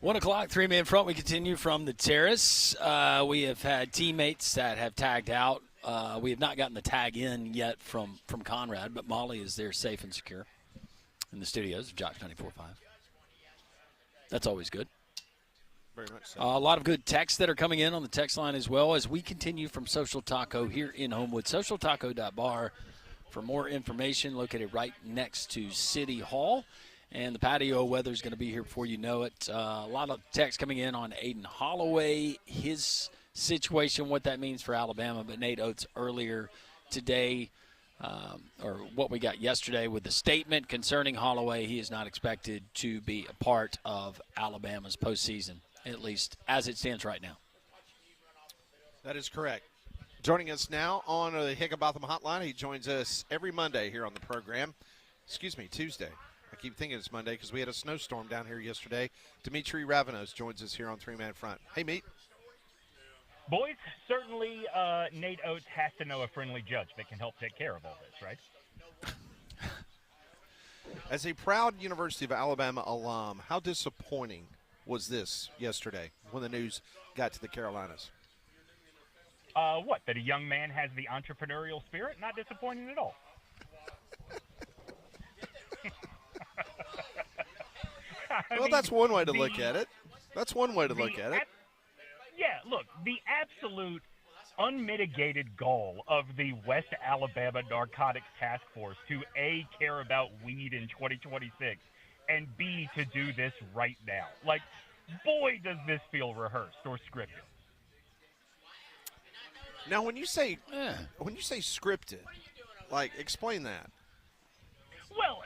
1 o'clock, three-man front. We continue from the terrace. We have had teammates that have tagged out. We have not gotten the tag in yet from Conrad, but Molly is there safe and secure in the studios of Jock 94.5. That's always good. Very much so. A lot of good texts that are coming in on the text line as well as we continue from Social Taco here in Homewood. SocialTaco.bar for more information, located right next to City Hall. And the patio weather is going to be here before you know it. A lot of text coming in on Aiden Holloway, his situation, what that means for Alabama. But Nate Oates earlier today, or what we got yesterday with the statement concerning Holloway, he is not expected to be a part of Alabama's postseason, at least as it stands right now. That is correct. Joining us now on the Higginbotham Hotline, he joins us every Monday here on the program. Tuesday. I keep thinking it's Monday because we had a snowstorm down here yesterday. Demetri Ravanos joins us here on Three-Man Front. Hey, Meat. Boys, certainly Nate Oates has to know a friendly judge that can help take care of all this, right? As a proud University of Alabama alum, how disappointing was this yesterday when the news got to the Carolinas? What, that a young man has the entrepreneurial spirit? Not disappointing at all. Well, that's one way to look at it. Yeah, look, the absolute unmitigated goal of the West Alabama Narcotics Task Force to A, care about weed in 2026, and B, to do this right now. Like, boy, does this feel rehearsed or scripted. Now, when you say scripted, like, explain that. Well,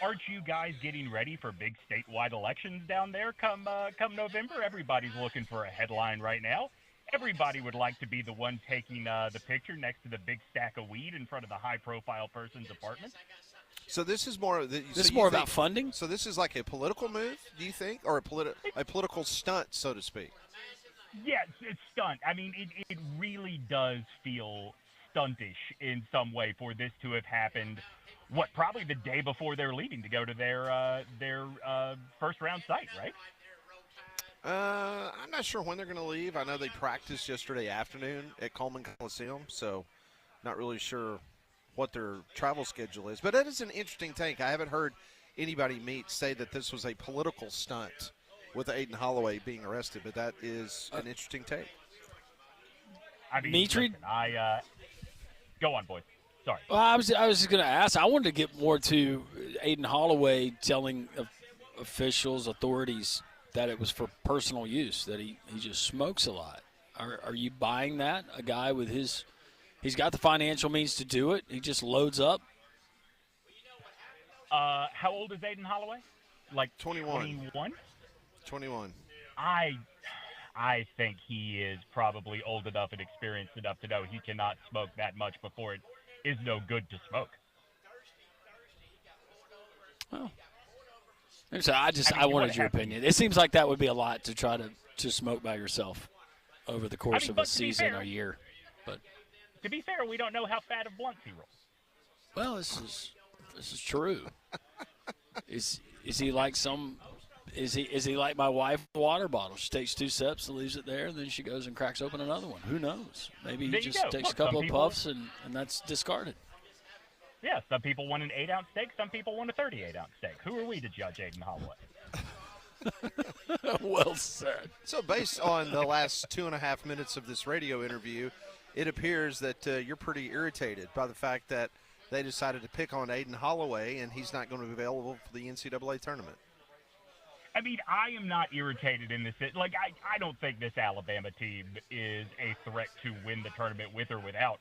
aren't you guys getting ready for big statewide elections down there come November? Everybody's looking for a headline right now. Everybody would like to be the one taking the picture next to the big stack of weed in front of the high-profile person's apartment. So this is more. About funding. So this is like a political move, do you think, or a political stunt, so to speak? Yes, it's stunt. I mean, it really does feel stuntish in some way for this to have happened. What, probably the day before they're leaving to go to their first-round site, right? I'm not sure when they're going to leave. I know they practiced yesterday afternoon at Coleman Coliseum, so not really sure what their travel schedule is. But it is an interesting take. I haven't heard anybody say that this was a political stunt with Aiden Holloway being arrested, but that is an interesting take. I mean, Demetri? Go on, boys. Sorry. Well, I was just going to ask. I wanted to get more to Aiden Holloway telling officials, authorities, that it was for personal use, that he just smokes a lot. Are you buying that? A guy with he's got the financial means to do it. He just loads up. How old is Aiden Holloway? Like 21. 21? I think he is probably old enough and experienced enough to know he cannot smoke that much before it is no good to smoke. Well, I wanted your opinion. It seems like that would be a lot to try to smoke by yourself over the course of a season or a year. But to be fair, we don't know how fat of blunts he rolls. Well, this is true. Is he like some? Is he like my wife with a water bottle? She takes 2 sips and leaves it there, and then she goes and cracks open another one. Who knows? Maybe he just takes a couple of puffs and that's discarded. Yeah, some people want an 8-ounce steak. Some people want a 38-ounce steak. Who are we to judge Aiden Holloway? Well said. So based on the last 2.5 minutes of this radio interview, it appears that you're pretty irritated by the fact that they decided to pick on Aiden Holloway and he's not going to be available for the NCAA tournament. I mean, I am not irritated in this. Like, I don't think this Alabama team is a threat to win the tournament with or without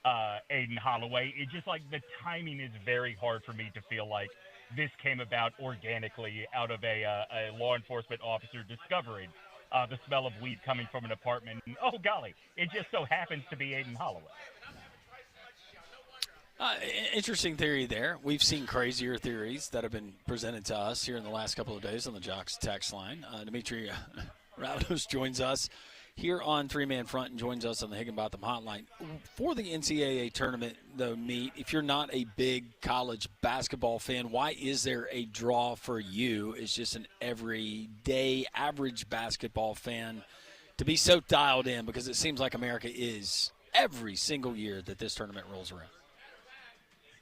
Aiden Holloway. It's just like the timing is very hard for me to feel like this came about organically out of a law enforcement officer discovering the smell of weed coming from an apartment. And, oh, golly, it just so happens to be Aiden Holloway. Interesting theory there. We've seen crazier theories that have been presented to us here in the last couple of days on the Jocks text line. Demetri Ravanos joins us here on Three Man Front and joins us on the Higginbotham Hotline. For the NCAA tournament, though, Meat, if you're not a big college basketball fan, why is there a draw for you as just an everyday average basketball fan to be so dialed in? Because it seems like America is every single year that this tournament rolls around.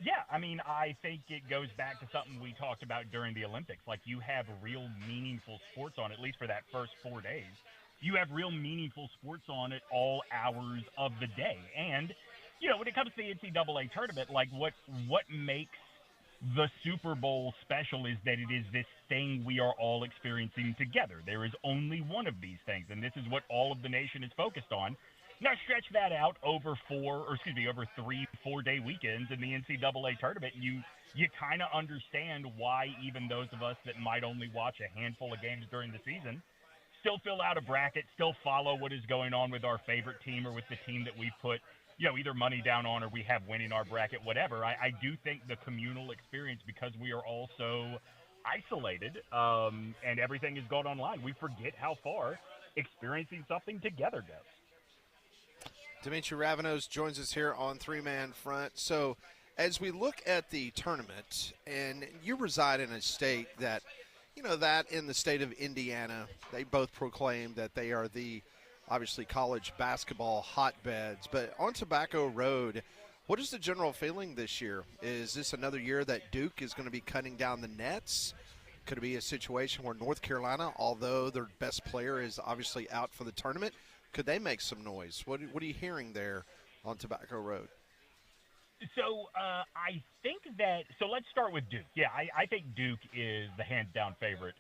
Yeah, I mean, I think it goes back to something we talked about during the Olympics. Like, you have real meaningful sports on, at least for that first 4 days. You have real meaningful sports on at all hours of the day. And, you know, when it comes to the NCAA tournament, like, what makes the Super Bowl special is that it is this thing we are all experiencing together. There is only one of these things, and this is what all of the nation is focused on. Now stretch that out over 3 4-day weekends in the NCAA tournament. You kind of understand why even those of us that might only watch a handful of games during the season still fill out a bracket, still follow what is going on with our favorite team or with the team that we put, you know, either money down on or we have winning our bracket, whatever. I do think the communal experience, because we are all so isolated and everything is going online, we forget how far experiencing something together goes. Demetri Ravanos joins us here on Three Man Front. So as we look at the tournament, and you reside in a state that, you know, that in the state of Indiana, they both proclaim that they are the, obviously, college basketball hotbeds. But on Tobacco Road, what is the general feeling this year? Is this another year that Duke is going to be cutting down the nets? Could it be a situation where North Carolina, although their best player is obviously out for the tournament, could they make some noise? What are you hearing there on Tobacco Road? So I think that – so let's start with Duke. Yeah, I think Duke is the hands-down favorite,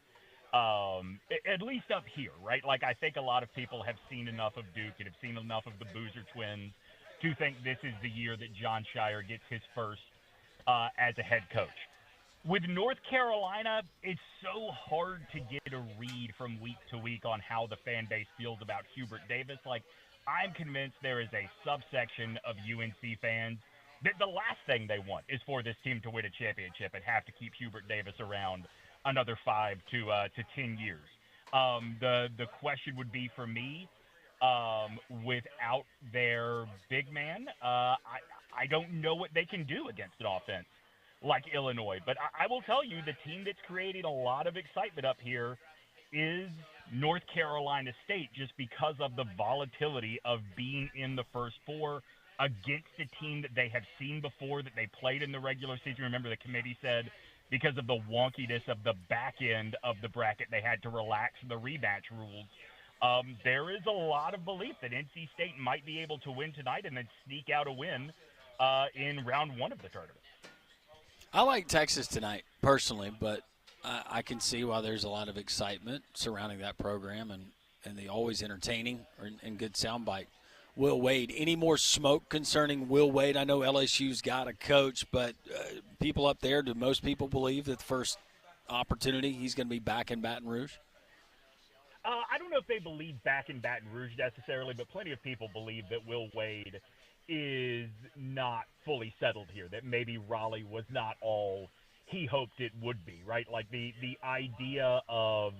at least up here, right? Like, I think a lot of people have seen enough of Duke and have seen enough of the Boozer twins to think this is the year that John Shire gets his first as a head coach. With North Carolina, it's so hard to get a read from week to week on how the fan base feels about Hubert Davis. Like, I'm convinced there is a subsection of UNC fans that the last thing they want is for this team to win a championship and have to keep Hubert Davis around another 5 to 10 years. The question would be for me, without their big man, I don't know what they can do against an offense like Illinois. But I will tell you, the team that's creating a lot of excitement up here is North Carolina State, just because of the volatility of being in the first four against a team that they have seen before, that they played in the regular season. Remember, the committee said because of the wonkiness of the back end of the bracket, they had to relax the rematch rules. There is a lot of belief that NC State might be able to win tonight and then sneak out a win in round one of the tournament. I like Texas tonight, personally, but I can see why there's a lot of excitement surrounding that program and the always entertaining and good soundbite. Will Wade. Any more smoke concerning Will Wade? I know LSU's got a coach, but people up there, do most people believe that the first opportunity he's going to be back in Baton Rouge? I don't know if they believe back in Baton Rouge necessarily, but plenty of people believe that Will Wade is not fully settled here, that maybe Raleigh was not all he hoped it would be, right? Like the idea of,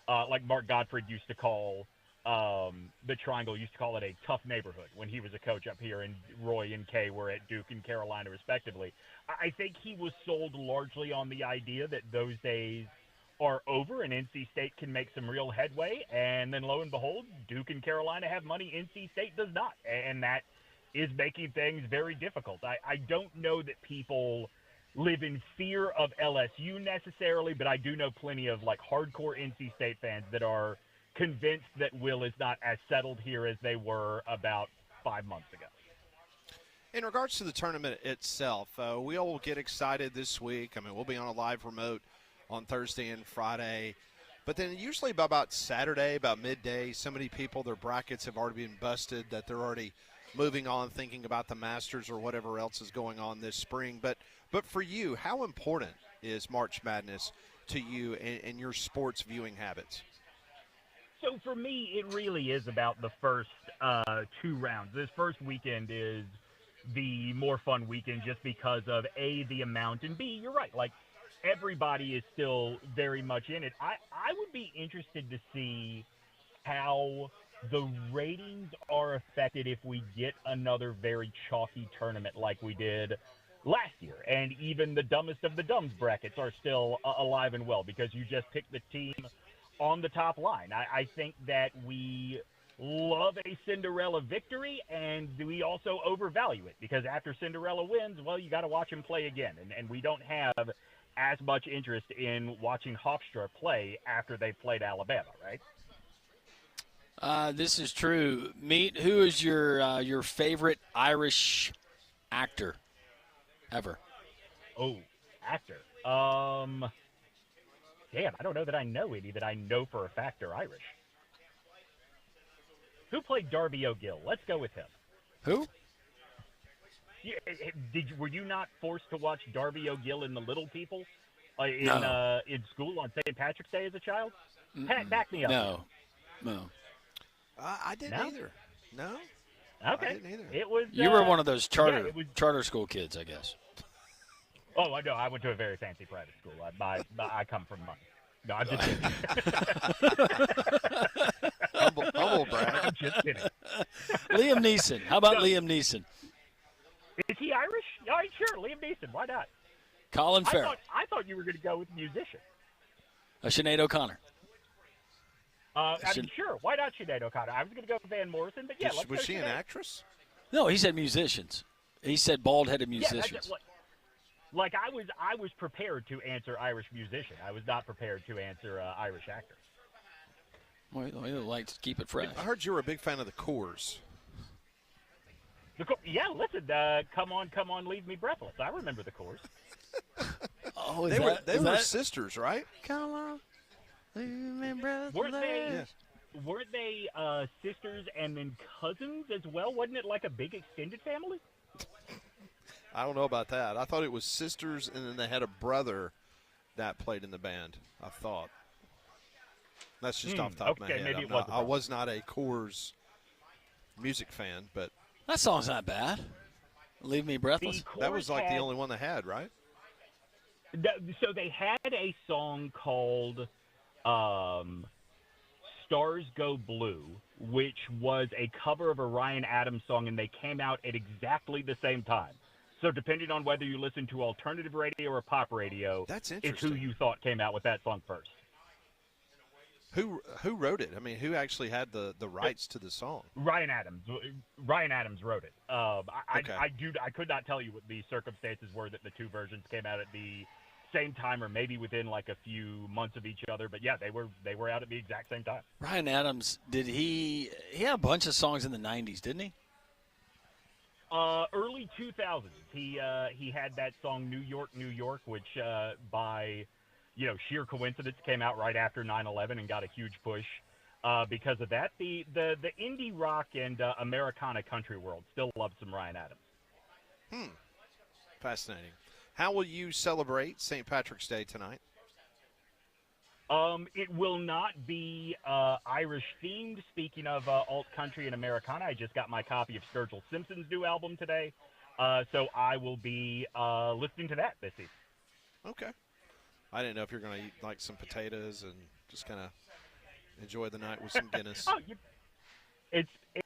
like Mark Gottfried used to call the Triangle, used to call it a tough neighborhood when he was a coach up here, and Roy and Kay were at Duke and Carolina respectively. I think he was sold largely on the idea that those days are over and NC State can make some real headway, and then lo and behold, Duke and Carolina have money, NC State does not, and that is making things very difficult. I don't know that people live in fear of LSU necessarily, but I do know plenty of like hardcore NC State fans that are convinced that Will is not as settled here as they were about 5 months ago. In regards to the tournament itself, we all will get excited this week. I mean, we'll be on a live remote on Thursday and Friday. But then usually by about Saturday, about midday, so many people, their brackets have already been busted that they're already moving on, thinking about the Masters or whatever else is going on this spring. But for you, how important is March Madness to you and your sports viewing habits? So for me, it really is about the first 2 rounds. This first weekend is the more fun weekend just because of, A, the amount, and B, you're right, like everybody is still very much in it. I would be interested to see how the ratings are affected if we get another very chalky tournament like we did last year. And even the dumbest of the dumbs brackets are still alive and well because you just pick the team on the top line. I think that we love a Cinderella victory, and we also overvalue it because after Cinderella wins, well, you got to watch him play again. And we don't have as much interest in watching Hofstra play after they played Alabama, right? This is true. Meet, who is your favorite Irish actor ever? Oh, actor. Damn, I don't know that I know any that I know for a fact are Irish. Who played Darby O'Gill? Let's go with him. Who? Were you not forced to watch Darby O'Gill in The Little People in school on St. Patrick's Day as a child? Pat, back me up. No. I didn't either. No. Okay. I didn't either. It was. You were one of those charter was, charter school kids, I guess. Oh, I know. I went to a very fancy private school. I come from money. No, I'm just kidding. Humble brag. I'm just kidding. Liam Neeson. How about Liam Neeson? Is he Irish? All right, sure. Liam Neeson. Why not? Colin Farrell. I thought you were going to go with musician. Sinead O'Connor. Sure. Why not Sinead O'Connor? I was going to go with Van Morrison, but yeah. Was she an actress? No, he said musicians. He said bald-headed musicians. Yeah, like I was prepared to answer Irish musician. I was not prepared to answer Irish actor. Well, he likes to keep it fresh. I heard you were a big fan of the Coors. Yeah, listen, come on, leave me breathless. I remember the Coors. Oh, they were sisters, right? Come on, leave me breathless. Weren't they sisters and then cousins as well? Wasn't it like a big extended family? I don't know about that. I thought it was sisters, and then they had a brother that played in the band. I thought. That's just off the top of my head. Maybe I was not a Coors music fan, but that song's not bad. Leave me breathless. That was like the only one they had, right? So they had a song called Stars Go Blue, which was a cover of a Ryan Adams song, and they came out at exactly the same time. So depending on whether you listen to alternative radio or pop radio, that's is interesting. who you thought came out with that song first. Who wrote it? I mean, who actually had the rights to the song? Ryan Adams. Ryan Adams wrote it. Okay. I could not tell you what the circumstances were that the two versions came out at the same time, or maybe within like a few months of each other. But yeah, they were out at the exact same time. Ryan Adams, did he had a bunch of songs in the '90s, didn't he? Early 2000s. He had that song New York, New York, which by sheer coincidence came out right after 9/11 and got a huge push. Because of that, the indie rock and Americana country world still loves some Ryan Adams. Fascinating. How will you celebrate St. Patrick's Day tonight? It will not be Irish themed. Speaking of alt country and Americana, I just got my copy of Sturgill Simpson's new album today, so I will be listening to that this evening. Okay. I didn't know if you're going to eat like some potatoes and just kind of enjoy the night with some Guinness.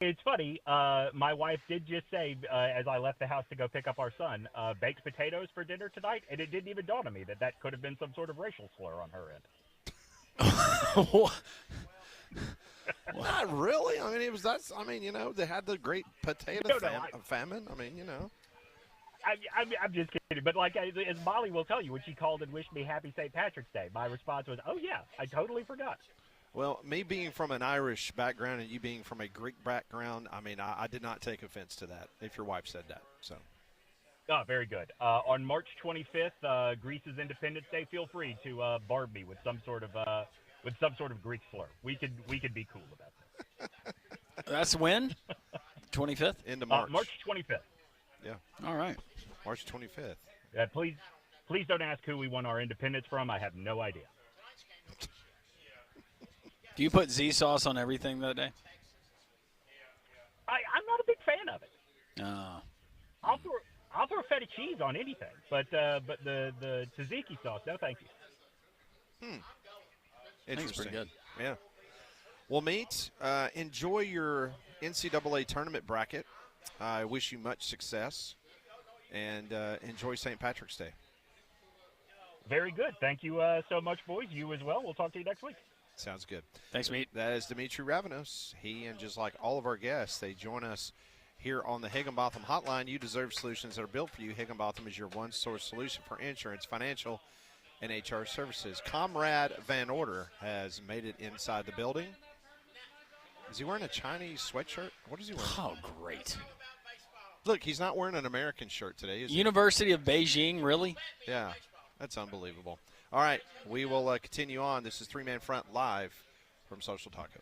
It's funny. My wife did just say as I left the house to go pick up our son, baked potatoes for dinner tonight, and it didn't even dawn on me that could have been some sort of racial slur on her end. Not really. I mean, they had the great potato famine. I mean, I'm just kidding. But like as Molly will tell you, when she called and wished me happy St. Patrick's Day, my response was, "Oh yeah, I totally forgot." Well, me being from an Irish background and you being from a Greek background, I mean, I did not take offense to that. If your wife said that, so. Oh, very good. On March 25th, Greece's Independence Day. Feel free to barb me with some sort of Greek slur. We could be cool about that. That's when? 25th? Into March. March 25th. Yeah. All right. March 25th. Please don't ask who we won our independence from. I have no idea. Do you put Z sauce on everything that day? I'm not a big fan of it. Oh. I'll throw feta cheese on anything, but the tzatziki sauce, no thank you. Interesting. That's pretty good. Yeah. Well, Meat, enjoy your NCAA tournament bracket. I wish you much success, and enjoy St. Patrick's Day. Very good. Thank you so much, boys. You as well. We'll talk to you next week. Sounds good. Thanks, Meat. That is Demetri Ravanos. He, and just like all of our guests, they join us here on the Higginbotham Hotline. You deserve solutions that are built for you. Higginbotham is your one-source solution for insurance, financial, and HR services. Comrade Van Order has made it inside the building. Is he wearing a Chinese sweatshirt? What is he wearing? Oh, great. Look, he's not wearing an American shirt today, is he? University of Beijing, really? Yeah, that's unbelievable. All right, we will continue on. This is Three-Man Front live from Social Taco.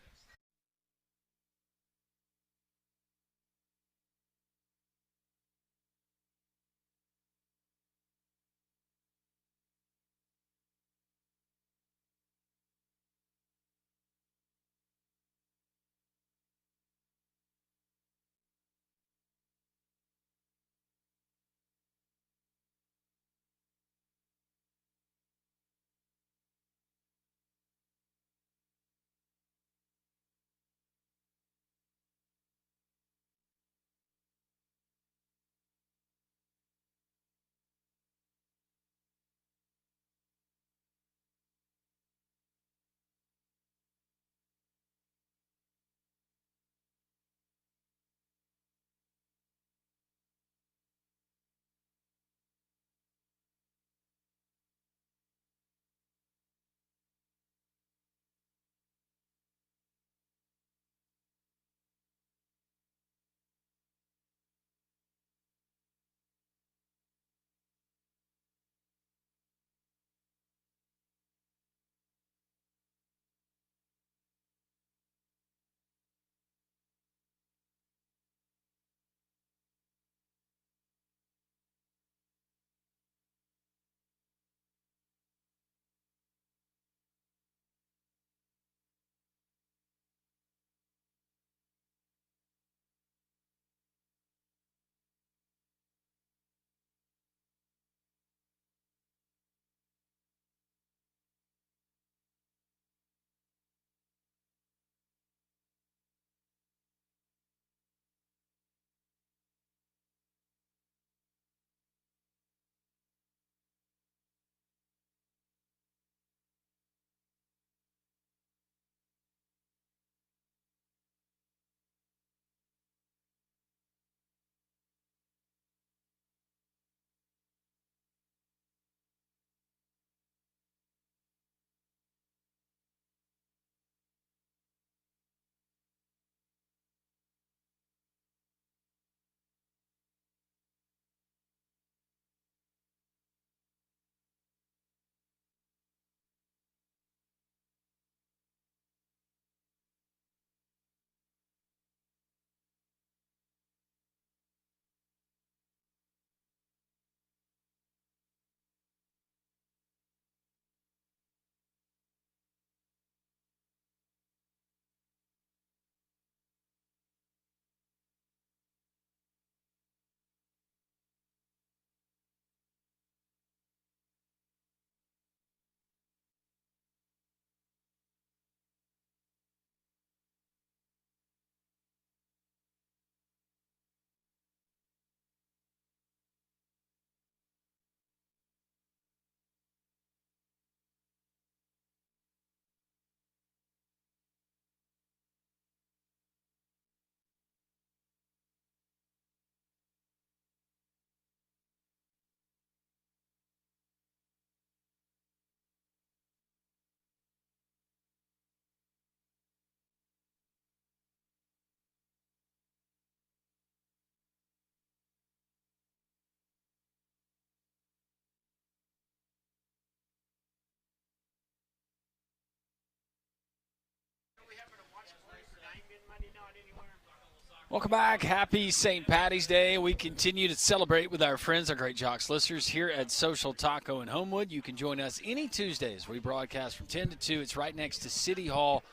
Welcome back. Happy St. Patty's Day. We continue to celebrate with our friends, our great Jocks listeners here at Social Taco in Homewood. You can join us any Tuesdays. We broadcast from 10 to 2. It's right next to City Hall,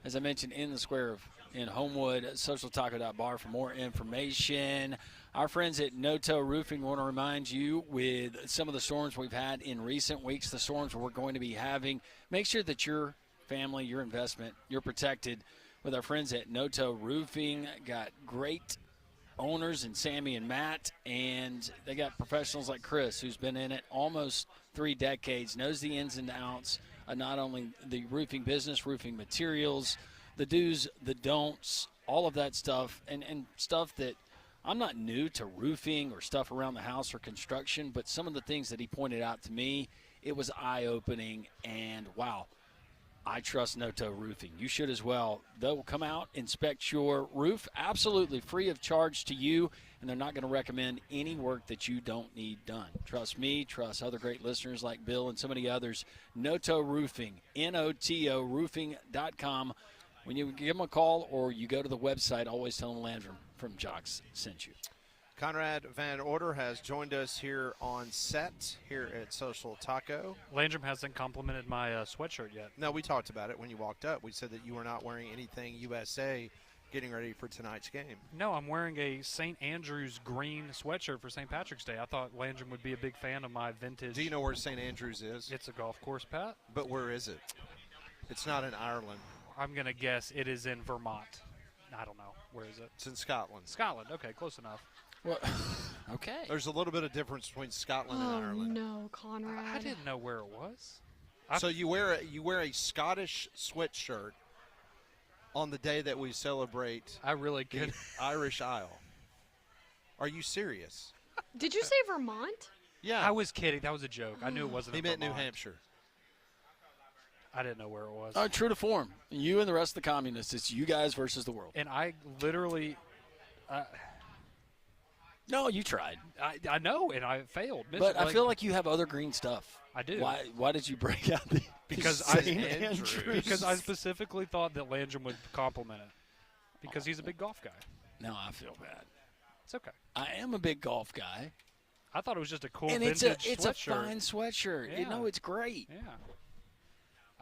as I mentioned, in the square in Homewood. SocialTaco.bar for more information. Our friends at Noto Roofing want to remind you, with some of the storms we've had in recent weeks, the storms we're going to be having, make sure that your family, your investment, you're protected with our friends at Noto Roofing. Got great owners in Sammy and Matt, and they got professionals like Chris, who's been in it almost 3 decades, knows the ins and outs of not only the roofing business, roofing materials, the do's, the don'ts, all of that stuff, and stuff that I'm not new to roofing or stuff around the house or construction, but some of the things that he pointed out to me, it was eye-opening, and wow, I trust Noto Roofing. You should as well. They'll come out, inspect your roof, absolutely free of charge to you, and they're not going to recommend any work that you don't need done. Trust me, trust other great listeners like Bill and so many others. Noto Roofing, N-O-T-O, roofing.com. When you give them a call or you go to the website, always tell them Landrum from Jocks sent you. Conrad Van Order has joined us here on set here at Social Taco. Landrum hasn't complimented my sweatshirt yet. No, we talked about it when you walked up. We said that you were not wearing anything USA getting ready for tonight's game. No, I'm wearing a St. Andrews green sweatshirt for St. Patrick's Day. I thought Landrum would be a big fan of my vintage. Do you know where St. Andrews is? It's a golf course, Pat. But where is it? It's not in Ireland. I'm going to guess it is in Vermont. I don't know. Where is it? It's in Scotland. Scotland. Okay, close enough. Well, okay. There's a little bit of difference between Scotland and Ireland. No, Conrad. I didn't know where it was. So you wear a Scottish sweatshirt on the day that we celebrate I really the could. Irish Isle. Are you serious? Did you say Vermont? Yeah. I was kidding. That was a joke. I knew it wasn't He in meant New Vermont. Hampshire. I didn't know where it was. True to form. You and the rest of the communists, it's you guys versus the world. And I literally, No, you tried. I know, and I failed. But I feel like you have other green stuff. I do. Why did you break out the Because St. Andrews. because I specifically thought that Landrum would compliment it because he's a big golf guy. Now I feel bad. It's okay. I am a big golf guy. I thought it was just a cool And vintage it's a sweatshirt. fine sweatshirt. You Yeah. know, it's great. Yeah.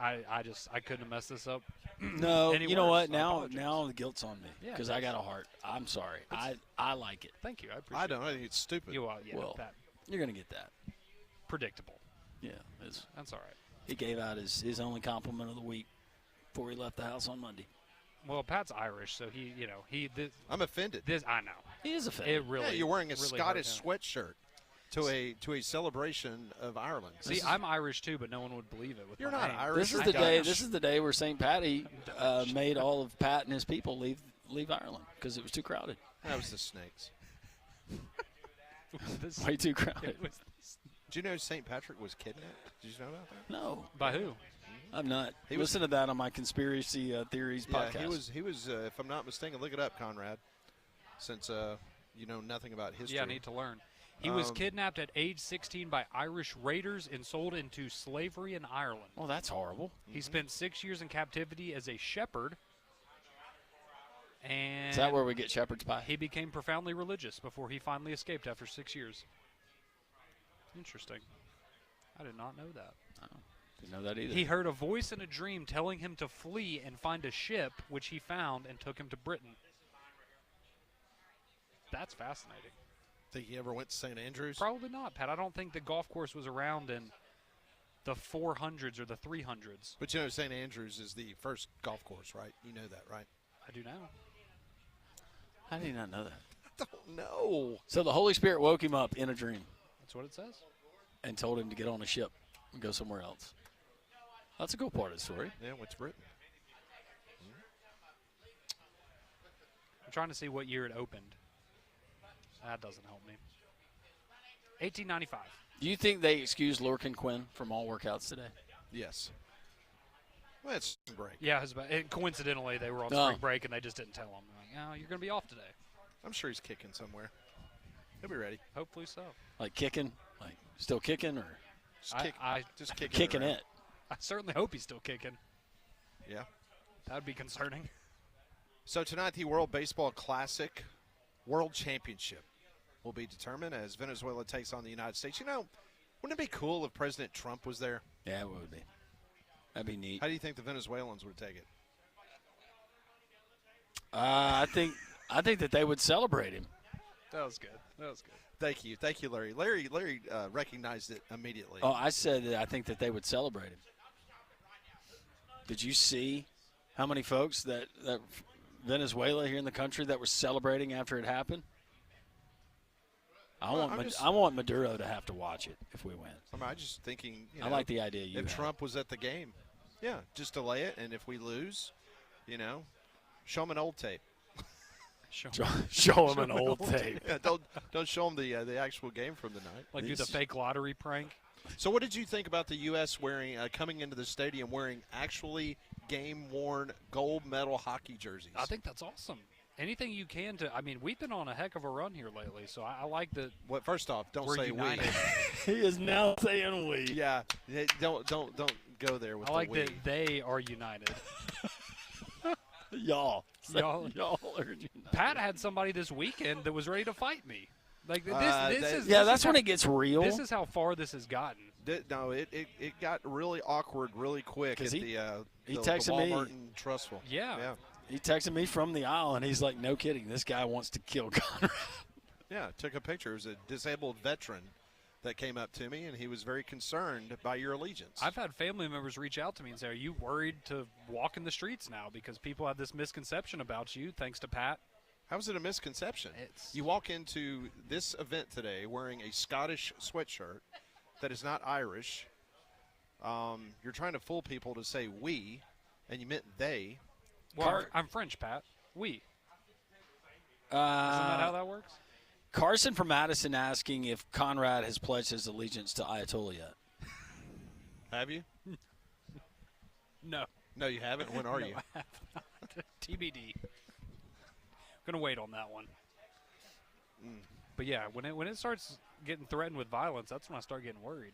I couldn't have messed this up. No, Any you know worse, what? I Now apologize. the guilt's on me Yeah, because I got a heart. I'm sorry. I like it. Thank you. I appreciate I don't. I think it's stupid. it. You are, yeah, Well, that You're gonna get that. predictable. Yeah. That's all right. He gave out his only compliment of the week before he left the house on Monday. Well, Pat's Irish, so I'm offended. this I know. He is a fan. It really Yeah, you're wearing a really Scottish hurt him. sweatshirt to a celebration of Ireland. See, I'm Irish too, but no one would believe it. With You're my not name. Irish. This is You're the day. Dutch. This is the day where St. Patty made all of Pat and his people leave Ireland because it was too crowded. That was the snakes. This- Way too crowded. it was- Did you know St. Patrick was kidnapped? Did you know about that? No, by who? I'm not. He was- Listen to that on my conspiracy theories podcast. Yeah, he was. If I'm not mistaken, look it up, Conrad. Since you know nothing about history. Yeah, I need to learn. He was Um, kidnapped at age 16 by Irish raiders and sold into slavery in Ireland. Well, that's horrible. He spent 6 years in captivity as a shepherd, and Is that where we get shepherd's pie? he became profoundly religious before he finally escaped after 6 years. Interesting. I did not know that. Didn't know that either. He heard a voice in a dream telling him to flee and find a ship, which he found and took him to Britain. That's fascinating. Think he ever went to St. Andrews? Probably not, Pat. I don't think the golf course was around in the 400s or the 300s. But you know, St. Andrews is the first golf course, right? You know that, right? I do now. I did not know that. I don't know. So the Holy Spirit woke him up in a dream That's what it says. and told him to get on a ship and go somewhere else. That's a cool part of the story. Yeah, went to Britain. I'm trying to see what year it opened. That doesn't help me. 1895. Do you think they excused Lorcan Quinn from all workouts today? Yes. Well, it's spring break. Yeah, and coincidentally, they were on Oh. spring break, and they just didn't tell him. Like, oh, you're going to be off today. I'm sure he's kicking somewhere. He'll be ready. Hopefully so. Like kicking? Like still kicking or Just I- kick. I- just kicking. kicking around. it? I certainly hope he's still kicking. Yeah. That would be concerning. So tonight, the World Baseball Classic World Championship will be determined as Venezuela takes on the United States. You know, wouldn't it be cool if President Trump was there? Yeah, it would be. That'd be neat. How do you think the Venezuelans would take it? I think that they would celebrate him. That was good. That was good. Thank you, Larry. Larry recognized it immediately. Oh, I said that I think that they would celebrate him. Did you see How many folks that Venezuela here in the country that were celebrating after it happened? I want Maduro to have to watch it if we win. I'm just thinking. I like the idea. If Trump was at the game, just delay it, and if we lose, show him an old tape. Show him an old tape. Yeah, don't show him the actual game from the night. Like do the fake lottery prank. So what did you think about the U.S. coming into the stadium wearing actually game-worn gold medal hockey jerseys? I think that's awesome. Anything you can to. I mean, we've been on a heck of a run here lately, so I like that. Well, first off, don't we're say united. He is now saying we. Yeah, don't go there with I like the we. that they are united. Y'all are united. Pat had somebody this weekend that was ready to fight me. Like this is that's when it gets real. This is how far this has gotten. It got really awkward really quick at he the texted Walmart me. in Trussville. Yeah. He texted me from the aisle, and he's like, "No kidding, this guy wants to kill Conrad." Yeah, took a picture. It was a disabled veteran that came up to me, and he was very concerned by your allegiance. I've had family members reach out to me and say, "Are you worried to walk in the streets now because people have this misconception about you thanks to Pat?" How is it a misconception? It's- You walk into this event today wearing a Scottish sweatshirt that is not Irish. You're trying to fool people to say we, and you meant they. Well, I'm French, Pat. We. Isn't that how that works? Carson from Madison asking if Conrad has pledged his allegiance to Ayatollah yet. Have you? No. No, you haven't. When are you? I have not. TBD. Gonna wait on that one. But yeah, when it starts getting threatened with violence, that's when I start getting worried.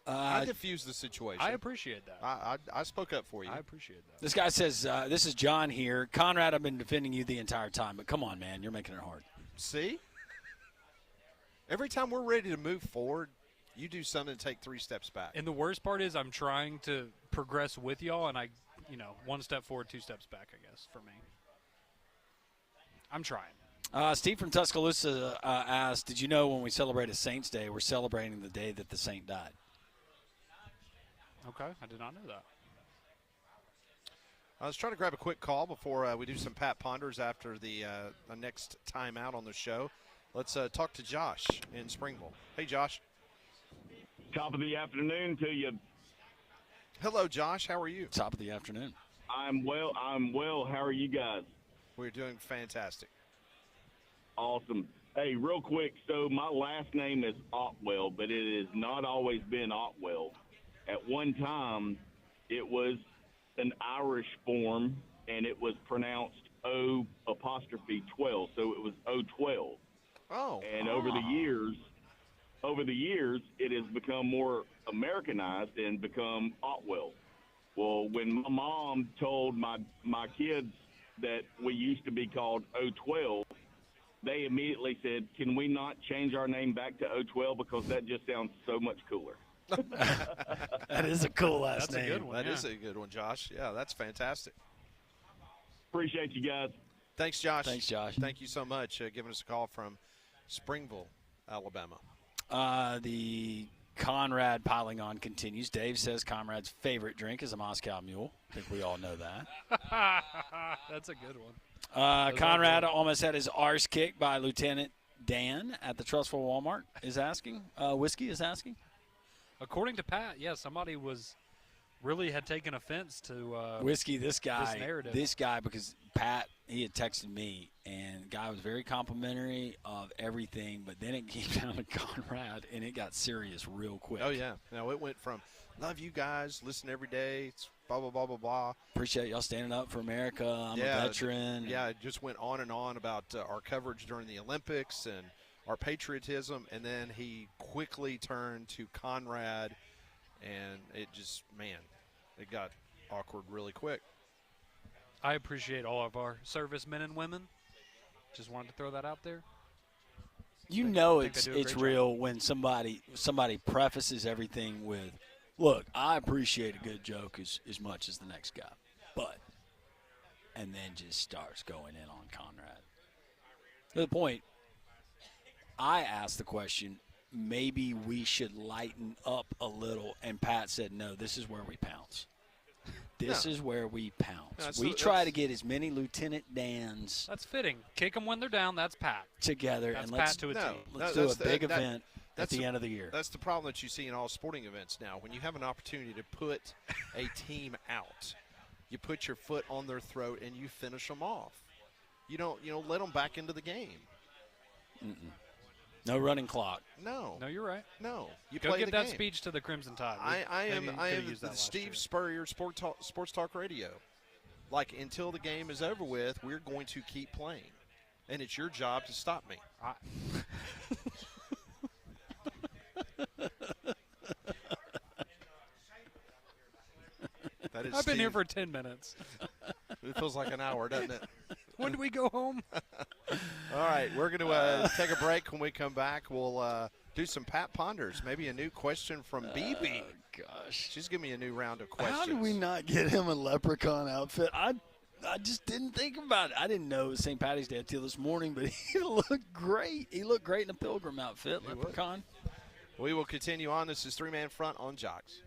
I diffused the situation. I appreciate that. I spoke up for you. I appreciate that. This guy says, this is John here. Conrad, I've been defending you the entire time, but come on, man, you're making it hard. See? Every time we're ready to move forward, you do something to take 3 steps back. And the worst part is I'm trying to progress with y'all, and I, 1 step forward, 2 steps back, I guess, for me. I'm trying. Steve from Tuscaloosa asked, did you know when we celebrate a Saints Day, we're celebrating the day that the saint died? Okay, I did not know that. I was trying to grab a quick call before we do some Pat Ponders after the next time out on the show. Let's talk to Josh in Springville. Hey, Josh. Top of the afternoon to you. Hello, Josh. How are you? Top of the afternoon. I'm well. How are you guys? We're doing fantastic. Awesome. Hey, real quick, so my last name is Otwell, but it has not always been Otwell. At one time, it was an Irish form, and it was pronounced O'12, so it was O12. Oh. And over the years, it has become more Americanized and become Otwell. Well, when my mom told my kids that we used to be called O12, they immediately said, can we not change our name back to O12 because that just sounds so much cooler. That is a cool last That's name. a good one. That is a good one, Josh. Yeah, that's fantastic. Appreciate you guys. Thanks, Josh. Thanks, Josh. Thank you so much giving us a call from Springville, Alabama. The Conrad piling on continues. Dave says Conrad's favorite drink is a Moscow Mule. I think we all know that. That's a good one. Conrad almost had his arse kicked by Lieutenant Dan at the Trussville Walmart is asking. Whiskey is asking. According to Pat, yeah, somebody really had taken offense to Whiskey, this narrative. guy, because Pat, he had texted me, and the guy was very complimentary of everything, but then it came down to Conrad, and it got serious real quick. Oh, yeah. No, it went from love you guys, listen every day, it's blah, blah, blah, blah, blah. Appreciate y'all standing up for America. I'm a veteran. Yeah, it just went on and on about our coverage during the Olympics and our patriotism, and then he quickly turned to Conrad, and it just, it got awkward really quick. I appreciate all of our servicemen and women. Just wanted to throw that out there. You know think they do a it's great real when somebody prefaces everything with, look, I appreciate a good joke as much as the next guy, but, and then just starts going in on Conrad. To the point, I asked the question, maybe we should lighten up a little, and Pat said, no, this is where we pounce. This No. is where we pounce. No, We try to get as many Lieutenant Dans That's fitting. Kick them when they're down. That's Pat. together, That's and let's Pat to a No. T. let's No, do a that's big that- event at that's the the- end of the year. That's the problem that you see in all sporting events now. When you have an opportunity to put a team out, you put your foot on their throat and you finish them off. You don't let them back into the game. No running clock. No. No, you're right. No. You Go play give the that game. speech to the Crimson Tide. I Maybe am could've used that the last Steve year. Spurrier Sports Talk Radio. Like, until the game is over with, we're going to keep playing. And it's your job to stop me. That is I've been here Steve. for 10 minutes. It feels like an hour, doesn't it? When do we go home? All right, we're going to take a break. When we come back, we'll do some Pat Ponders. Maybe a new question from BB. Gosh. She's giving me a new round of questions. How did we not get him a leprechaun outfit? I just didn't think about it. I didn't know it was St. Patty's Day until this morning, but he looked great. He looked great in a pilgrim outfit, He would. leprechaun. We will continue on. This is Three-Man Front on Jocks.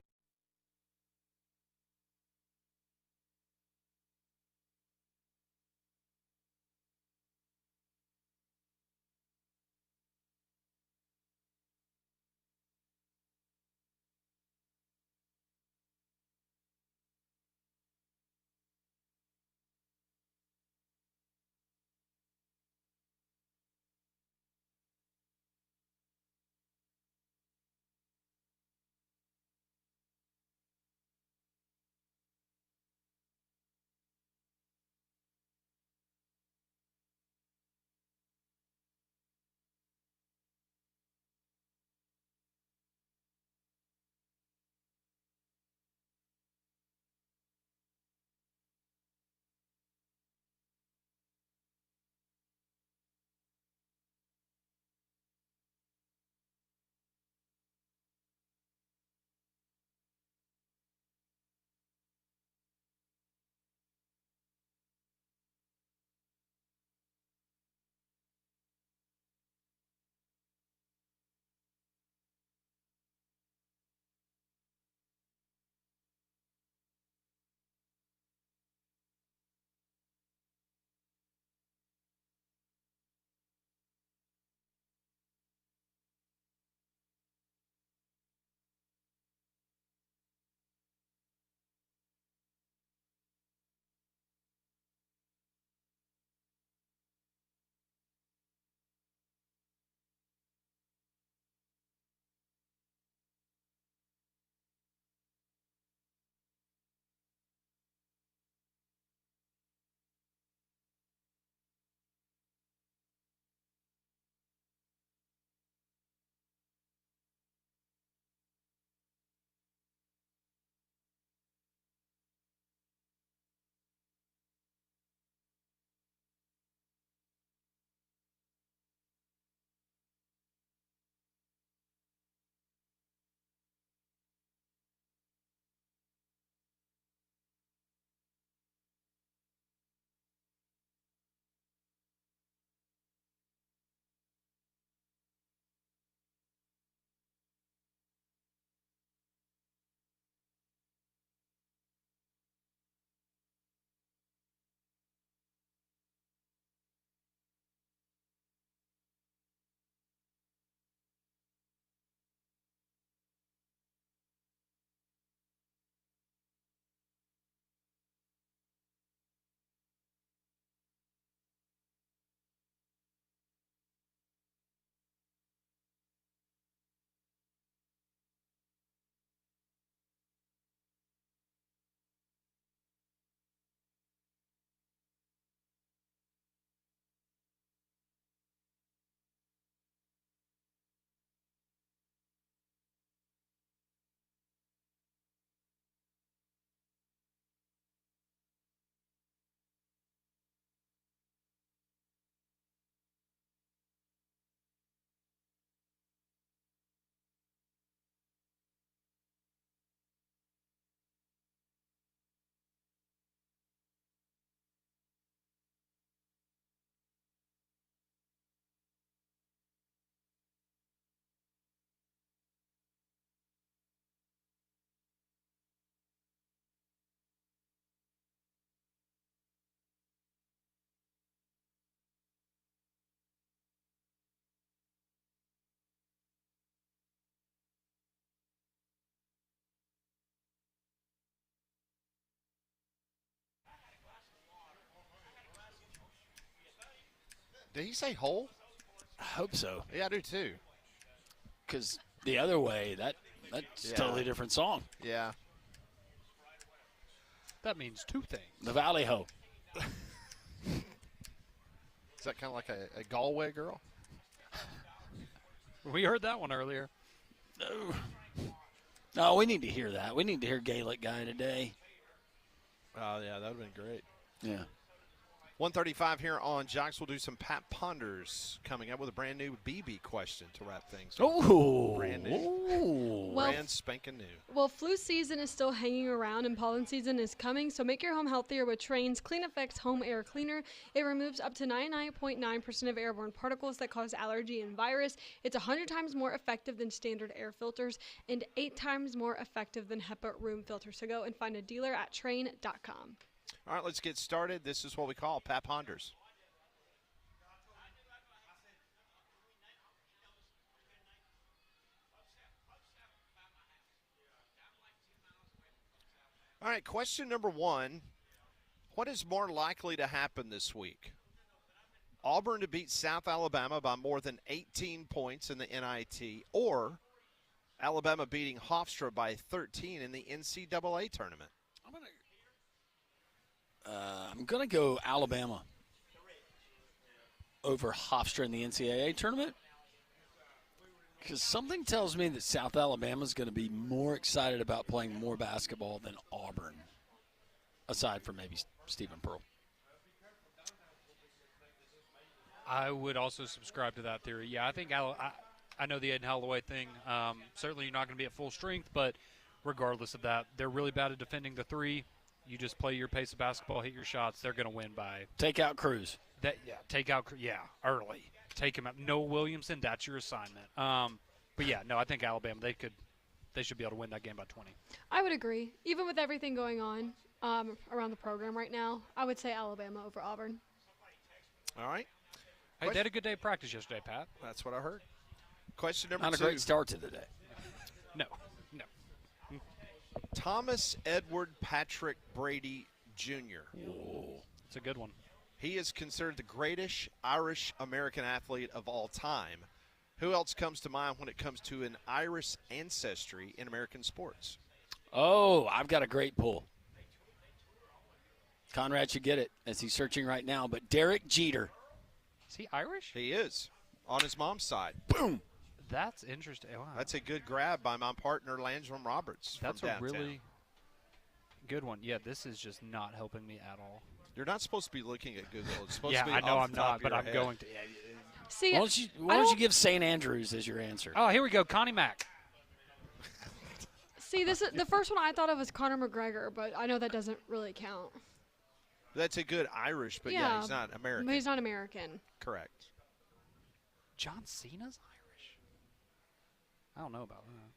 Did he say hole? I hope so. Yeah, I do too. Because the other way, that's a totally different song. Yeah. That means two things. The Valley Ho. Is that kind of like a Galway girl? We heard that one earlier. No, we need to hear that. We need to hear Gaelic Guy today. Oh, yeah, that would have been great. Yeah. 135 here on Jocks. We'll do some Pat Ponders coming up with a brand new BB question to wrap things up. Oh, Brand new. Ooh. Well, Brand spanking new. Well, flu season is still hanging around and pollen season is coming, so make your home healthier with Trane's Clean Effects Home Air Cleaner. It removes up to 99.9% of airborne particles that cause allergy and virus. It's 100 times more effective than standard air filters and 8 times more effective than HEPA room filters. So go and find a dealer at Trane.com. All right, let's get started. This is what we call Pat Ponders. All right, question number 1. What is more likely to happen this week? Auburn to beat South Alabama by more than 18 points in the NIT, or Alabama beating Hofstra by 13 in the NCAA tournament? I'm going to go Alabama over Hofstra in the NCAA tournament, because something tells me that South Alabama is going to be more excited about playing more basketball than Auburn, aside from maybe Stephen Pearl. I would also subscribe to that theory. Yeah, I think I know the Aiden Holloway thing. Certainly you're not going to be at full strength, but regardless of that, they're really bad at defending the three. You just play your pace of basketball, hit your shots. They're going to win by. Take out Cruz. Early. Take him out. Noah Williamson, that's your assignment. But yeah, no, I think Alabama, they should be able to win that game by 20. I would agree. Even with everything going on around the program right now, I would say Alabama over Auburn. All right. Hey, they had a good day of practice yesterday, Pat. That's what I heard. Question number Not 2. a great start to the day. No. Thomas Edward Patrick Brady Jr. It's a good one. He is considered the greatest Irish-American athlete of all time. Who else comes to mind when it comes to an Irish ancestry in American sports? Oh, I've got a great pull. Conrad should get it as he's searching right now, but Derek Jeter. Is he Irish? He is, on his mom's side. Boom. That's interesting. Wow. That's a good grab by my partner, Landrum Roberts. That's from a downtown. really good one. Yeah, this is just not helping me at all. You're not supposed to be looking at Google. It's supposed Yeah, to be I know off I'm the top not, of but your I'm head. going to. See, Why don't you give St. Andrews as your answer? Oh, here we go. Connie Mack. See, this is the first one I thought of was Conor McGregor, but I know that doesn't really count. That's a good Irish, but yeah, he's not American. But he's not American. Correct. John Cena's Irish? I don't know about that.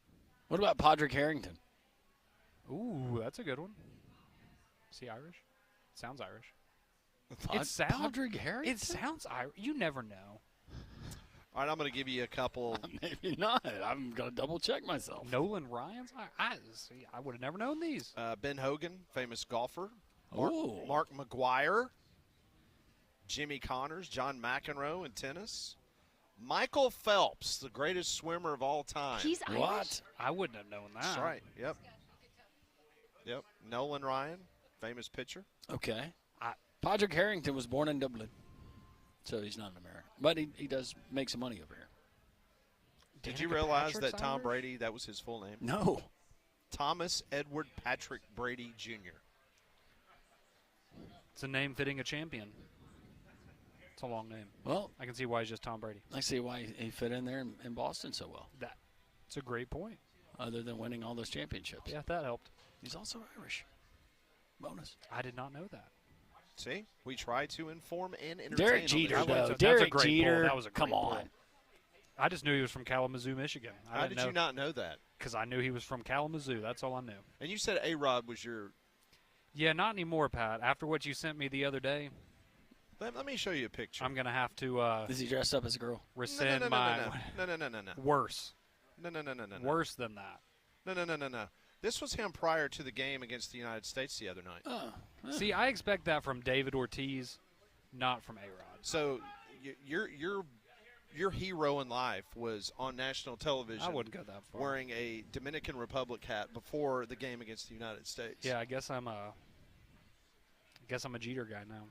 What about Podrick Harrington? Ooh, that's a good one. Is he Irish? Sounds Irish. Podrick Harrington? It sounds Irish. You never know. All right, I'm going to give you a couple. Maybe not. I'm going to double check myself. Nolan Ryan's I would have never known these. Ben Hogan, famous golfer. Oh. Mark McGuire. Jimmy Connors. John McEnroe in tennis. Michael Phelps, the greatest swimmer of all time. He's Irish. What? I wouldn't have known that. That's right. Yep. Nolan Ryan, famous pitcher. Okay. Podrick Harrington was born in Dublin, so he's not an American. But he does make some money over here. Did you Danica realize Patrick's that Tom Irish? Brady, that was his full name? No. Thomas Edward Patrick Brady Jr. It's a name fitting a champion. It's a long name. Well, I can see why he's just Tom Brady. I see why he fit in there in Boston so well, It's a great point. other than winning all those championships. Yeah, that helped. He's also Irish. Bonus. I did not know that. See, we try to inform and entertain. Derek on this Jeter, show. though. That's a Derek great pull. Jeter. That was a Come great pull. on. I just knew he was from Kalamazoo, Michigan. How did you not know that? Because I knew he was from Kalamazoo. That's all I knew. And you said A-Rod was your. Yeah, not anymore, Pat. After what you sent me the other day, Let me show you a picture. I'm going to have to Is he dressed up as a girl? rescind no, my no. worse. No. Worse than that. No. This was him prior to the game against the United States the other night. Oh. See, I expect that from David Ortiz, not from A-Rod. So your hero in life was on national television. I wouldn't go that far. Wearing a Dominican Republic hat before the game against the United States. Yeah, I guess I'm a Jeter guy now.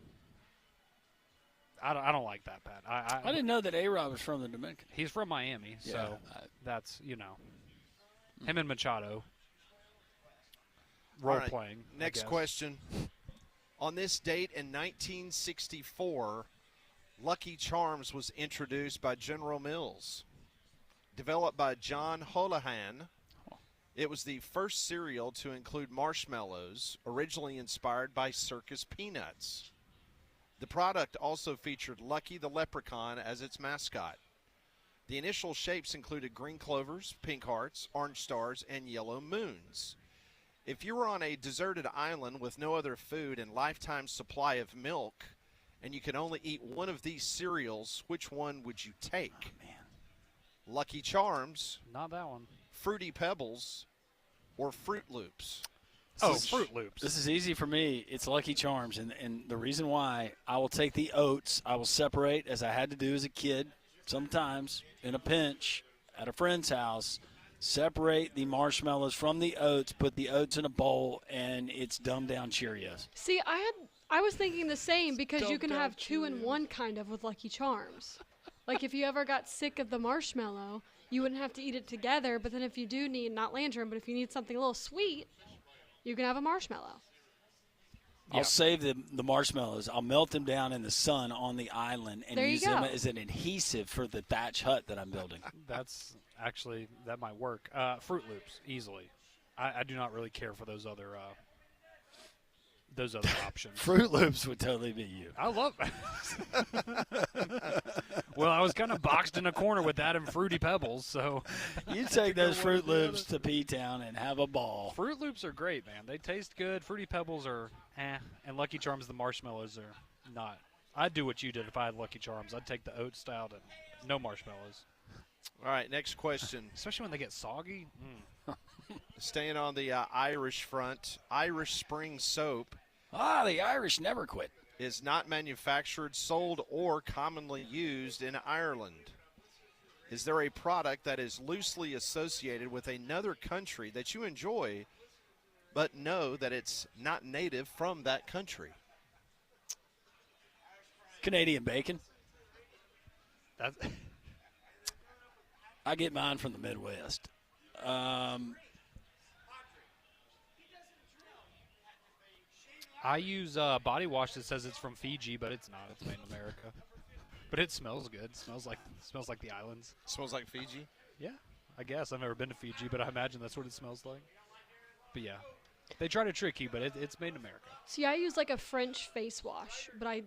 I don't like that, Pat. I didn't know that A-Rod was from the Dominican. He's from Miami, so that's him and Machado. Role playing. Next question. On this date in 1964, Lucky Charms was introduced by General Mills. Developed by John Holohan, it was the first cereal to include marshmallows, originally inspired by circus peanuts. The product also featured Lucky the Leprechaun as its mascot. The initial shapes included green clovers, pink hearts, orange stars, and yellow moons. If you were on a deserted island with no other food and lifetime supply of milk, and you could only eat one of these cereals, which one would you take? Oh, man. Lucky Charms, Not that one. Fruity Pebbles, or Fruit Loops? Fruit Loops. This is easy for me. It's Lucky Charms, and the reason why, I will take the oats. I will separate, as I had to do as a kid, sometimes in a pinch at a friend's house, separate the marshmallows from the oats, put the oats in a bowl, and it's dumbed-down Cheerios. See, I was thinking the same because you can Dumbed-down have 2-in-1 kind of with Lucky Charms. Like if you ever got sick of the marshmallow, you wouldn't have to eat it together. But then if you do need, not lantern, but if you need something a little sweet, you can have a marshmallow. I'll save the marshmallows. I'll melt them down in the sun on the island and There you use them go. as an adhesive for the thatch hut that I'm building. That's actually, that might work. Fruit Loops, easily. I do not really care for those other options. Fruit Loops would totally be you. I love Well, I was kind of boxed in a corner with that and Fruity Pebbles, so. You take those Fruit Loops to P-Town and have a ball. Fruit Loops are great, man. They taste good. Fruity Pebbles are and Lucky Charms, the marshmallows are not. I'd do what you did if I had Lucky Charms. I'd take the oat style and no marshmallows. All right, next question. Especially when they get soggy. Staying on the Irish front, Irish Spring Soap The Irish never quit. is not manufactured, sold, or commonly used in Ireland. Is there a product that is loosely associated with another country that you enjoy, but know that it's not native from that country? Canadian bacon. That's I get mine from the Midwest. I use body wash that says it's from Fiji, but it's not. It's made in America. But it smells good. It smells like the islands. Smells like Fiji? Yeah, I guess. I've never been to Fiji, but I imagine that's what it smells like. But yeah, they try to trick you, but it's made in America. See, I use like a French face wash, but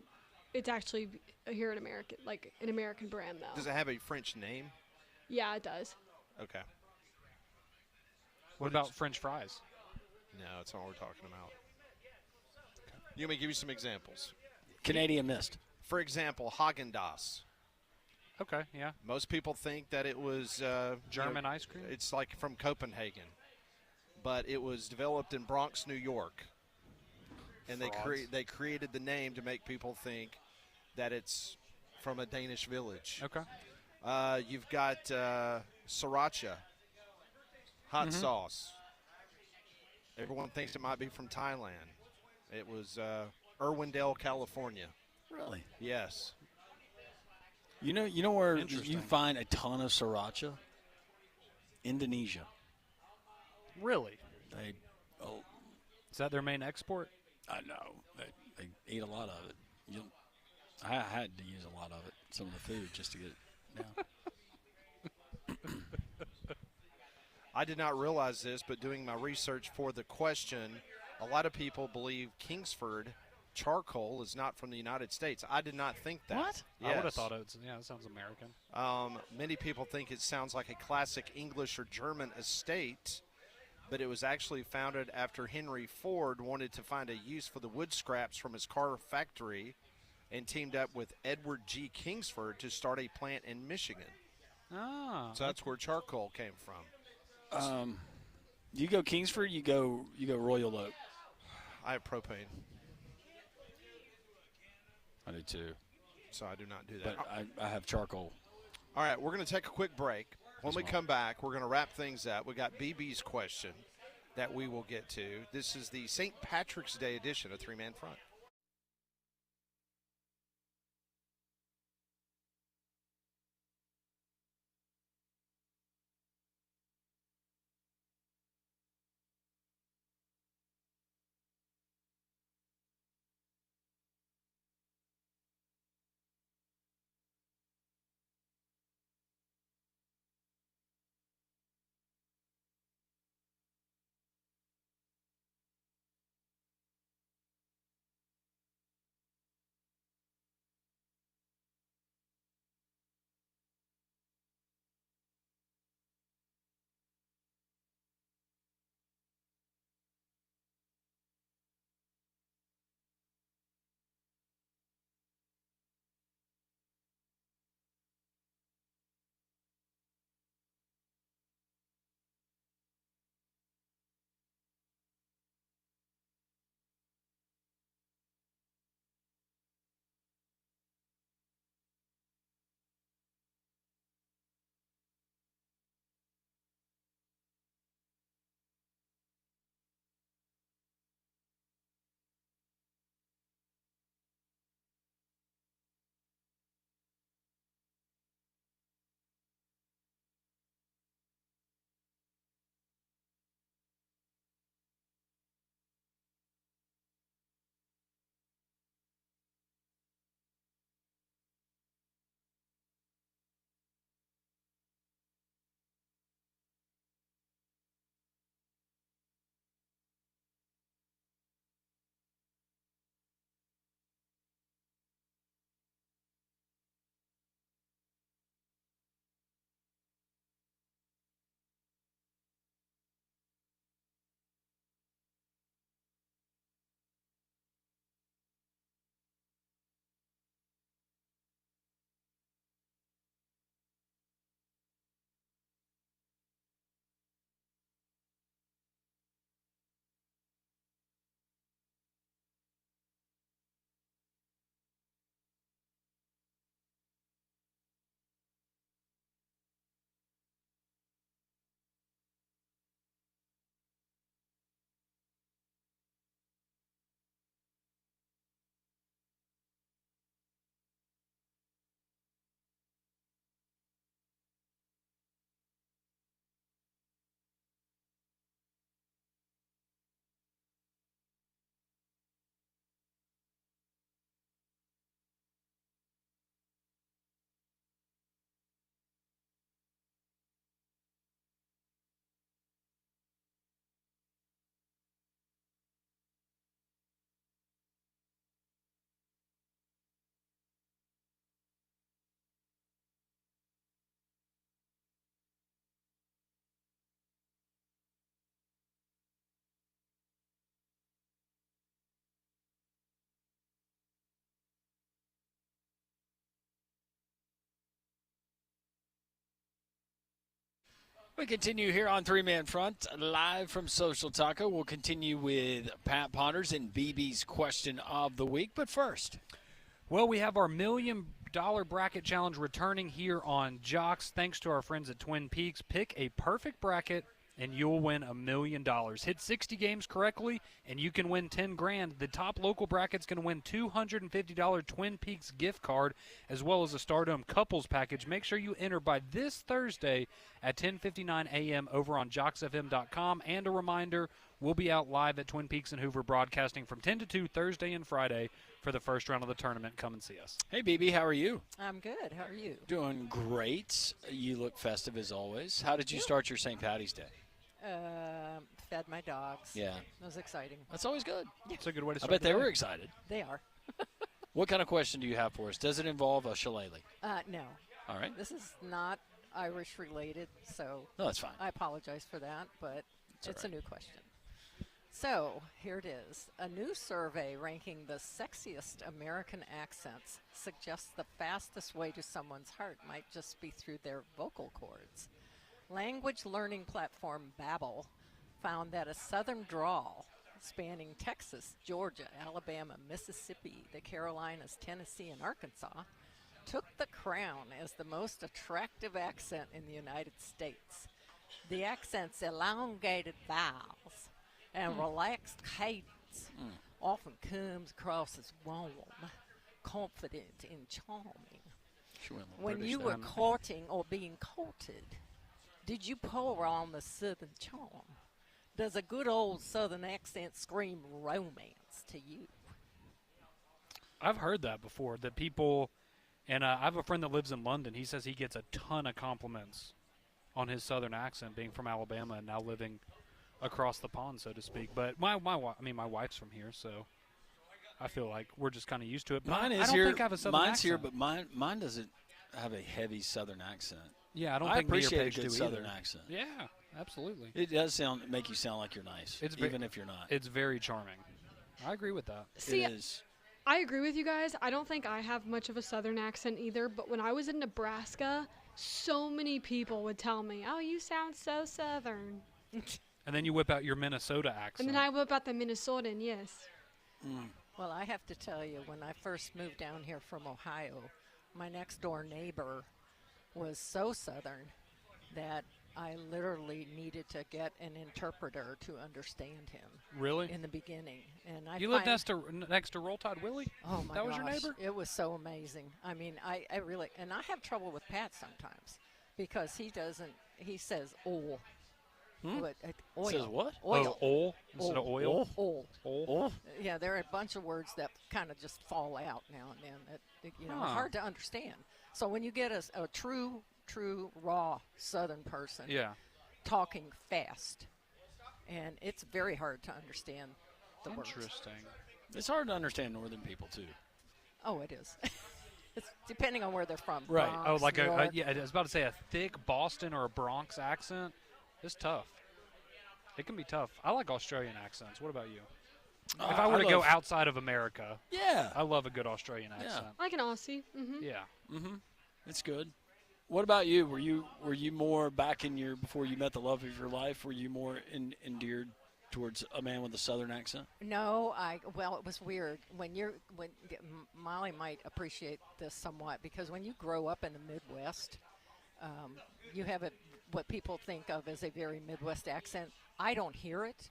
it's actually here in American, like an American brand though. Does it have a French name? Yeah, it does. Okay. What about French fries? No, that's not what we're talking about. You want me to give you some examples? Canadian Mist. For example, Haagen-Dazs. Okay, yeah. Most people think that it was German ice cream? It's like from Copenhagen, but it was developed in Bronx, New York, and they created the name to make people think that it's from a Danish village. Okay. You've got sriracha, hot sauce. Everyone thinks it might be from Thailand. It was Irwindale, California. Really? Yes. You know where Interesting. you find a ton of sriracha? Indonesia. Really? Oh, Is that their main export? I know. They eat a lot of it. I had to use a lot of it, some of the food, just to get it down. I did not realize this, but doing my research for the question, a lot of people believe Kingsford charcoal is not from the United States. I did not think that. What? Yes. I would have thought it was, that sounds American. Many people think it sounds like a classic English or German estate, but it was actually founded after Henry Ford wanted to find a use for the wood scraps from his car factory and teamed up with Edward G. Kingsford to start a plant in Michigan. Ah. So that's where charcoal came from. You go Kingsford, you go Royal I have propane. I do too. so I do not do that. But I have charcoal. All right, we're going to take a quick break. When we come back, we're going to wrap things up. We got BB's question that we will get to. This is the St. Patrick's Day edition of Three Man Front. We continue here on Three Man Front, live from Social Taco. We'll continue with Pat Ponders and BB's question of the week. But first, well, we have our $1 million bracket challenge returning here on Jocks. Thanks to our friends at Twin Peaks. Pick a perfect bracket and you'll win $1 million. Hit 60 games correctly and you can win 10 grand. The top local bracket's going to win $250 Twin Peaks gift card as well as a Stardom couples package. Make sure you enter by this Thursday at 10:59 a.m. over on jocksfm.com. And a reminder, we'll be out live at Twin Peaks and Hoover broadcasting from 10 to 2 Thursday and Friday for the first round of the tournament. Come and see us. Hey, BB, how are you? I'm good. How are you? Doing great. You look festive as always. How did you start your St. Patty's Day? Fed my dogs. Yeah. That was exciting. That's always good. It's a good way to I start. bet the they day. were excited. They are. What kind of question do you have for us? Does it involve a shillelagh? No. All right. This is not Irish related, so No, that's fine. I apologize for that, but it's all a new question. So here it is. A new survey ranking the sexiest American accents suggests the fastest way to someone's heart might just be through their vocal cords. Language learning platform Babbel found that a southern drawl spanning Texas, Georgia, Alabama, Mississippi, the Carolinas, Tennessee, and Arkansas, took the crown as the most attractive accent in the United States. The accent's elongated vowels and relaxed cadence often comes across as warm, confident, and charming. When you were courting or being courted, did you pour on the southern charm? Does a good old southern accent scream romance to you? I've heard that before, that people, and I have a friend that lives in London. He says he gets a ton of compliments on his southern accent, being from Alabama and now living across the pond, so to speak. But my wife's from here, so I feel like we're just kind of used to it. But Mine I is don't here. think I have a southern Mine's accent. here, but mine doesn't have a heavy southern accent. Yeah, I don't I think me or appreciate a Paige good do southern either. accent. Yeah, absolutely. It does make you sound like you're nice, It's even if you're not. It's very charming. I agree with that. See, It is. I agree with you guys. I don't think I have much of a southern accent either, but when I was in Nebraska, so many people would tell me, "Oh, you sound so southern." And then you whip out your Minnesota accent. And then I whip out the Minnesotan, yes. Well, I have to tell you, when I first moved down here from Ohio, my next door neighbor was so southern that I literally needed to get an interpreter to understand him Really? in the beginning. And I You lived find- next to Roll Tide Willie? Oh my That was your gosh, neighbor? It was so amazing. I mean, I really, and I have trouble with Pat sometimes because he says oil. But, oil. Says what? Oil. Oh, oil instead of oil? Oil. Oil. Yeah, there are a bunch of words that kind of just fall out now and then that, hard to understand. So when you get a true, raw Southern person Yeah. talking fast, and it's very hard to understand the words. Interesting. It's hard to understand northern people too. Oh, it is. It's depending on where they're from. Right. Bronx, Oh, like New York. yeah, I was about to say a thick Boston or a Bronx accent. It's tough. It can be tough. I like Australian accents. What about you? If I were to go outside of America, Yeah. I love a good Australian accent. Like an Aussie. Yeah. It's good. What about you? Were you more back in your before you met the love of your life? Were you more endeared towards a man with a southern accent? No, well, it was weird when Molly might appreciate this somewhat because when you grow up in the Midwest, you have what people think of as a very Midwest accent. I don't hear it,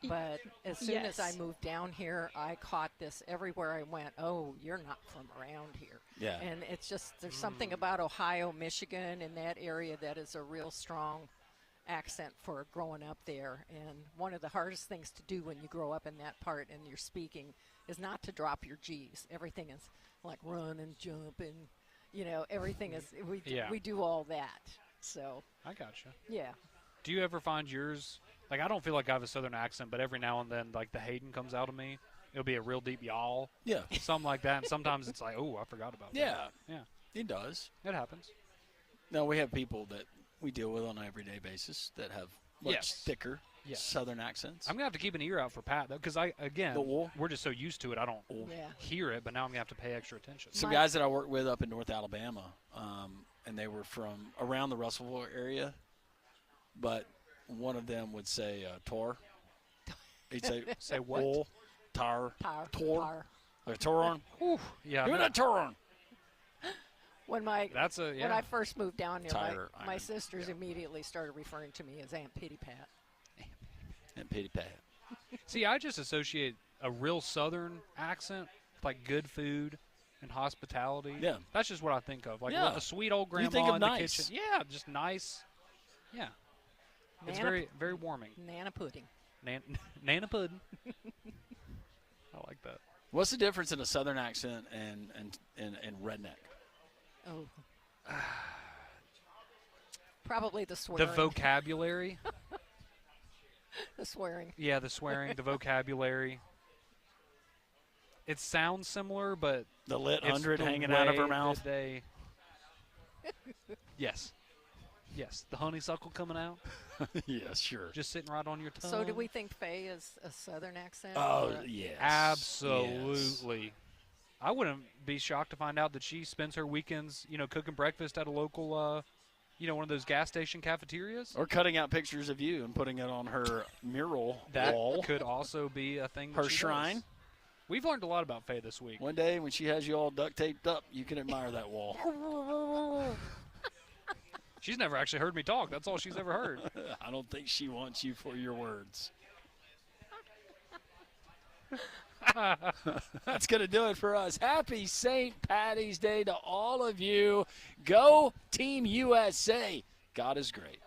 but as soon as I Yes. moved down here, I caught this everywhere I went. Oh, you're not from around here. Yeah. And it's just there's something about Ohio, Michigan, and that area that is a real strong accent for growing up there. And one of the hardest things to do when you grow up in that part and you're speaking is not to drop your G's. Everything is like run and jump and, everything is, we do all that. So, I gotcha. yeah. Do you ever find yours, like I don't feel like I have a southern accent, but every now and then like the Hayden comes out of me. It'll be a real deep y'all, Yeah. something like that. And sometimes it's like, oh, I forgot about that. Yeah. Yeah. It does. It happens. No, we have people that we deal with on an everyday basis that have much Yes. thicker Yes. southern accents. I'm going to have to keep an ear out for Pat, though, because The wool? we're just so used to it. I don't Yeah. hear it, but now I'm going to have to pay extra attention. Some guys that I work with up in North Alabama, and they were from around the Russellville area, but one of them would say tor. He'd say, Say what? "Wool, tar, Tar. tor, like toron. Yeah, Give me that toron." When that's a, when I first moved down here, Tire my iron. sisters immediately started referring to me as Aunt Pitty Pat. And pity pat. See, I just associate a real southern accent with like good food and hospitality. Yeah. That's just what I think of. Like Yeah. a sweet old You grandma think of in the nice. kitchen. Yeah, just nice. Yeah. It's very, very warming. Nana pudding. Nana pudding. I like that. What's the difference in a southern accent and redneck? Oh. Probably the swearing. The vocabulary. The swearing. Yeah, the swearing, the vocabulary. It sounds similar, but The lit it's 100 the hanging out of her way mouth. that they- Yes. Yes, the honeysuckle coming out, Yeah, sure. just sitting right on your tongue. So do we think Faye is a southern accent? Oh, or- yes. Absolutely. I wouldn't be shocked to find out that she spends her weekends, cooking breakfast at a local one of those gas station cafeterias. Or cutting out pictures of you and putting it on her mural That wall. could also be a thing. That Her she shrine. does. We've learned a lot about Faye this week. One day when she has you all duct taped up, you can admire that wall. She's never actually heard me talk. That's all she's ever heard. I don't think she wants you for your words. That's going to do it for us. Happy St. Patty's Day to all of you. Go Team USA. God is great.